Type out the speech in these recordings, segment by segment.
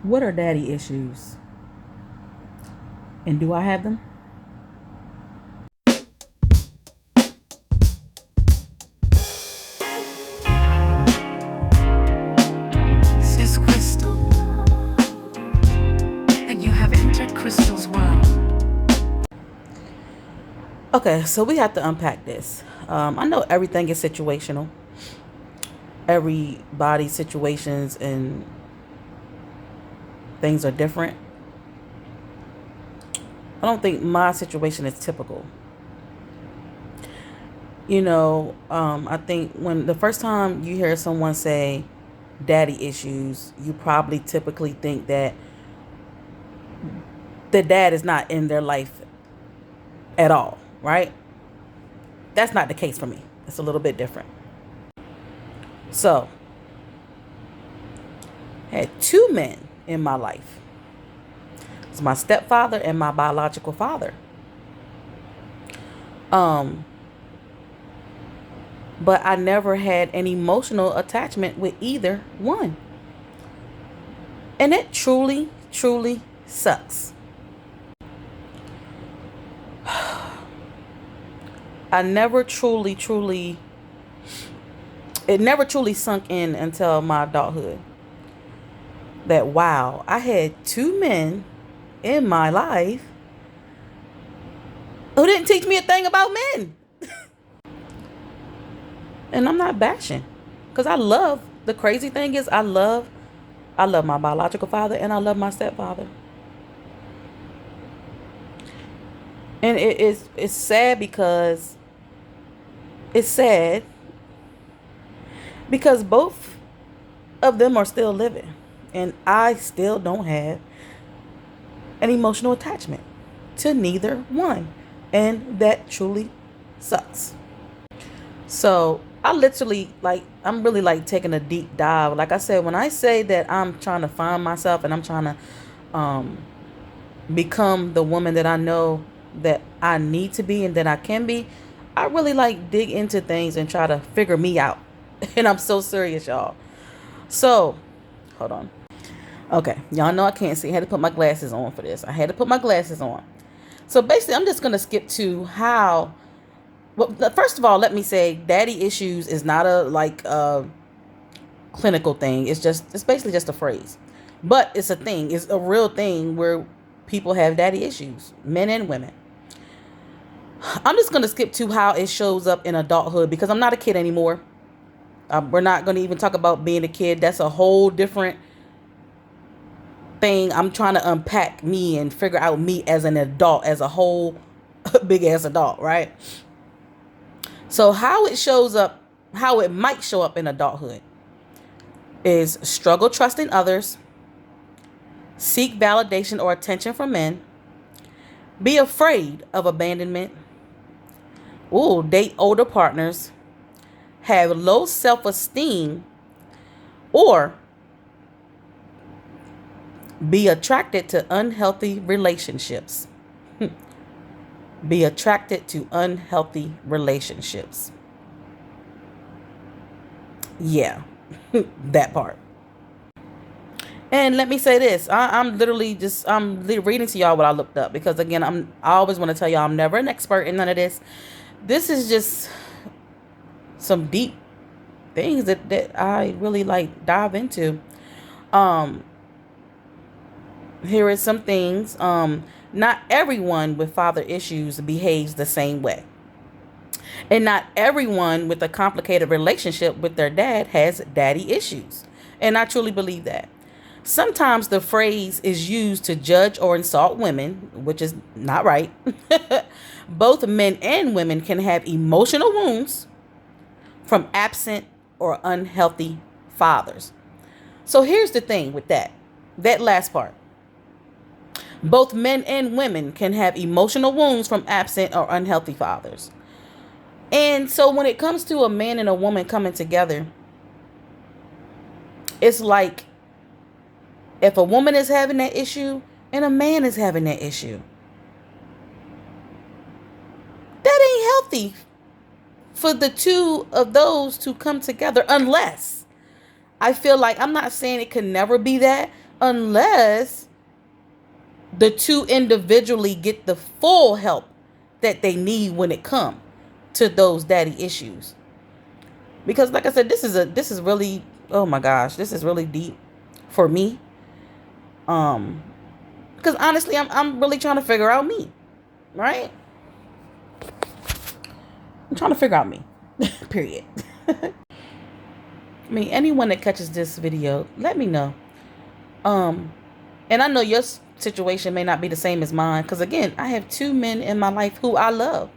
What are daddy issues? And do I have them? This is Crystal, and you have entered Crystal's world. Okay, so we have to unpack this. I know everything is situational. Everybody's situations and things are different. I don't think my situation is typical. I think when the first time you hear someone say daddy issues, you probably typically think that the dad is not in their life at all, right? That's not the case for me. It's a little bit different. So, I had two men in my life. It's my stepfather and my biological father. Um, but I never had an emotional attachment with either one. And it truly, truly sucks. I never truly, truly, it never truly sunk in until my adulthood that, wow, I had two men in my life who didn't teach me a thing about men. And I'm not bashing, because the crazy thing is, I love my biological father and I love my stepfather. And it's sad because it's sad because both of them are still living, and I still don't have an emotional attachment to neither one, and that truly sucks. So I'm really like taking a deep dive. Like I said, when I say that I'm trying to find myself and I'm trying to um, become the woman that I know that I need to be and that I can be, I really like dig into things and try to figure me out. And I'm so serious, y'all. So, hold on. Okay, y'all know I can't see. I had to put my glasses on for this. I had to put my glasses on. So basically, I'm just gonna skip to how. Well, first of all, let me say, daddy issues is not a clinical thing. It's basically just a phrase, but it's a thing. It's a real thing where people have daddy issues, men and women. I'm just gonna skip to how it shows up in adulthood because I'm not a kid anymore. We're not gonna even talk about being a kid. That's a whole different thing. I'm trying to unpack me and figure out me as an adult, as a whole big ass adult, right? So how it shows up, how it might show up in adulthood is struggle trusting others, seek validation or attention from men, be afraid of abandonment, date older partners, have low self-esteem, or be attracted to unhealthy relationships. Be attracted to unhealthy relationships. Yeah, that part. And let me say this: I'm reading to y'all what I looked up because again, I always want to tell y'all I'm never an expert in none of this. This is just some deep things that I really like dive into. Um, Here is some things. Not everyone with father issues behaves the same way. And not everyone with a complicated relationship with their dad has daddy issues. And I truly believe that. Sometimes the phrase is used to judge or insult women, which is not right. Both men and women can have emotional wounds from absent or unhealthy fathers. So here's the thing with that last part. Both men and women can have emotional wounds from absent or unhealthy fathers. And so when it comes to a man and a woman coming together, it's like if a woman is having that issue and a man is having that issue, that ain't healthy for the two of those to come together unless I feel like I'm not saying it can never be that, unless the two individually get the full help that they need when it comes to those daddy issues. Because like I said, this is really, oh my gosh, this is really deep for me. Because honestly, I'm really trying to figure out me, right? I'm trying to figure out me. Period. I mean, anyone that catches this video, let me know. And I know your situation may not be the same as mine, because again, I have two men in my life who I love.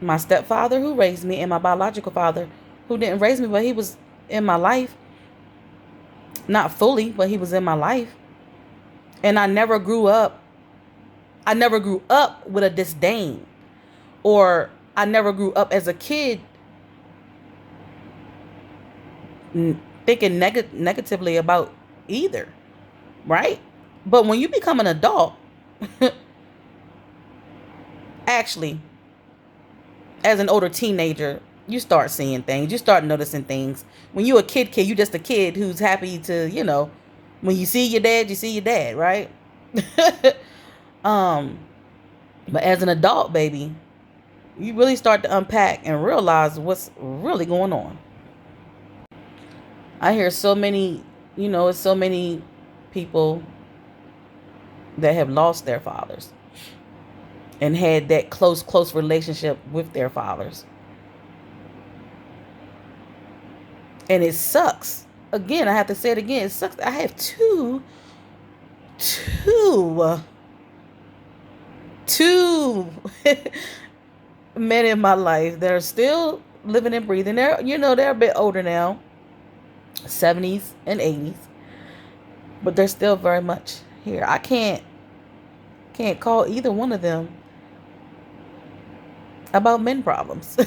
My stepfather who raised me, and my biological father who didn't raise me, but he was in my life. Not fully, but he was in my life. And I never grew up with a disdain, or I never grew up as a kid thinking negatively about either, right? But when you become an adult, actually, as an older teenager, you start seeing things. You start noticing things. When you a kid, you just a kid who's happy to, when you see your dad, you see your dad, right? But as an adult, baby, you really start to unpack and realize what's really going on. I hear so many, it's so many people that have lost their fathers and had that close relationship with their fathers. And it sucks. Again, I have to say it again. It sucks. I have two men in my life that are still living and breathing. They're a bit older now, 70s and 80s, but they're still very much here. I can't call either one of them about men problems.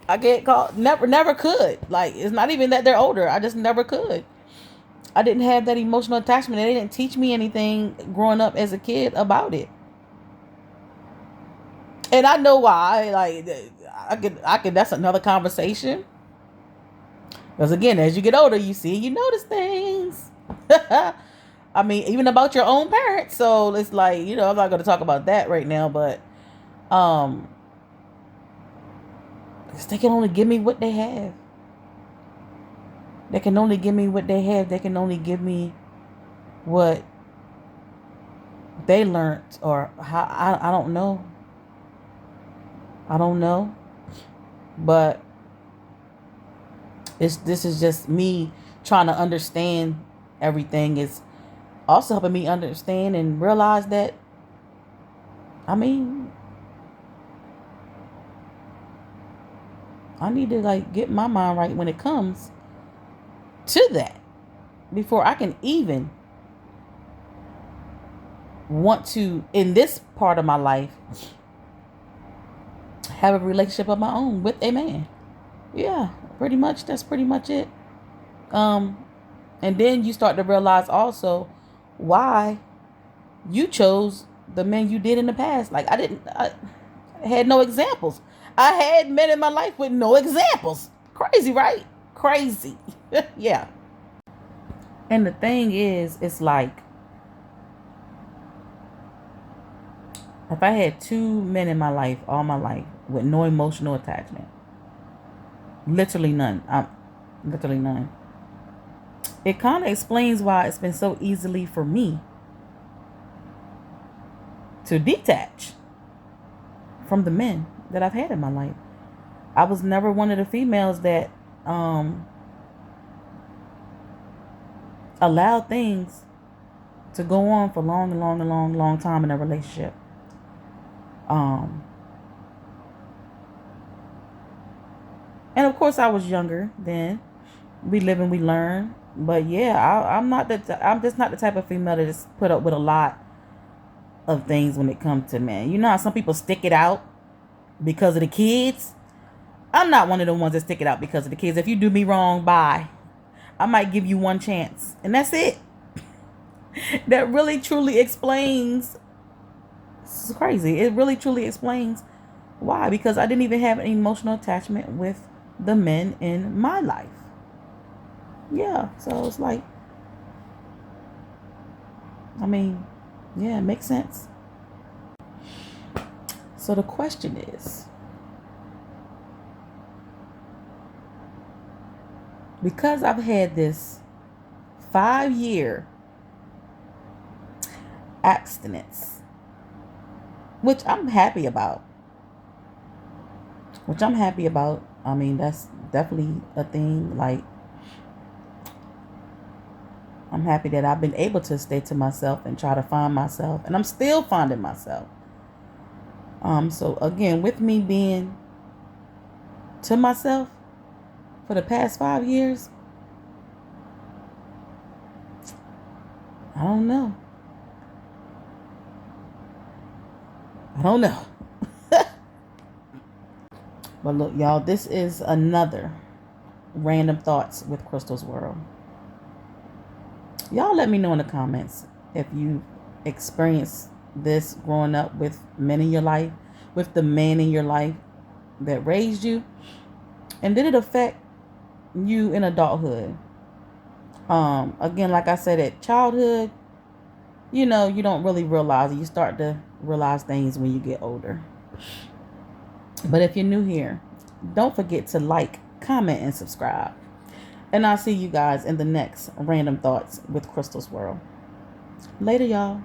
I can't call, never could. Like, it's not even that they're older. I just never could. I didn't have that emotional attachment. They didn't teach me anything growing up as a kid about it. And I know why. Like, I could. That's another conversation. Because again, as you get older, you notice things. I mean, even about your own parents. So it's like, I'm not going to talk about that right now. But, because they can only give me what they have. They can only give me what they have. They can only give me what they learned, or how, I don't know. I don't know. But this is just me trying to understand everything. It's also helping me understand and realize that, I mean, I need to get my mind right when it comes to that before I can even want to, in this part of my life, have a relationship of my own with a man. Yeah, pretty much. That's pretty much it. And then you start to realize also why you chose the men you did in the past. I had no examples. I had men in my life with no examples. Crazy, right? Crazy. Yeah. And the thing is, it's like, if I had two men in my life, all my life, with no emotional attachment, literally none. Literally none. It kind of explains why it's been so easily for me to detach from the men that I've had in my life. I was never one of the females that allowed things to go on for long time in a relationship. And of course I was younger then. We live and we learn. But yeah, I'm just not the type of female that just put up with a lot of things when it comes to men. You know how some people stick it out because of the kids? I'm not one of the ones that stick it out because of the kids. If you do me wrong, bye. I might give you one chance, and that's it. That really truly explains. This is crazy. It really truly explains why. Because I didn't even have an emotional attachment with the men in my life. Yeah, so it's like, I mean, yeah, it makes sense. So the question is, because I've had this 5-year abstinence, which I'm happy about, I mean, that's definitely a thing. Like, I'm happy that I've been able to stay to myself and try to find myself, and I'm still finding myself. So again, with me being to myself for the past 5 years, I don't know. I don't know. But look, y'all, this is another Random Thoughts with Crystal's World. Y'all let me know in the comments if you experienced this growing up with men in your life, with the man in your life that raised you, and did it affect you in adulthood? Again, like I said, at childhood, you don't really realize it. You start to realize things when you get older. But if you're new here, don't forget to like, comment, and subscribe. And I'll see you guys in the next Random Thoughts with Crystal's World. Later, y'all.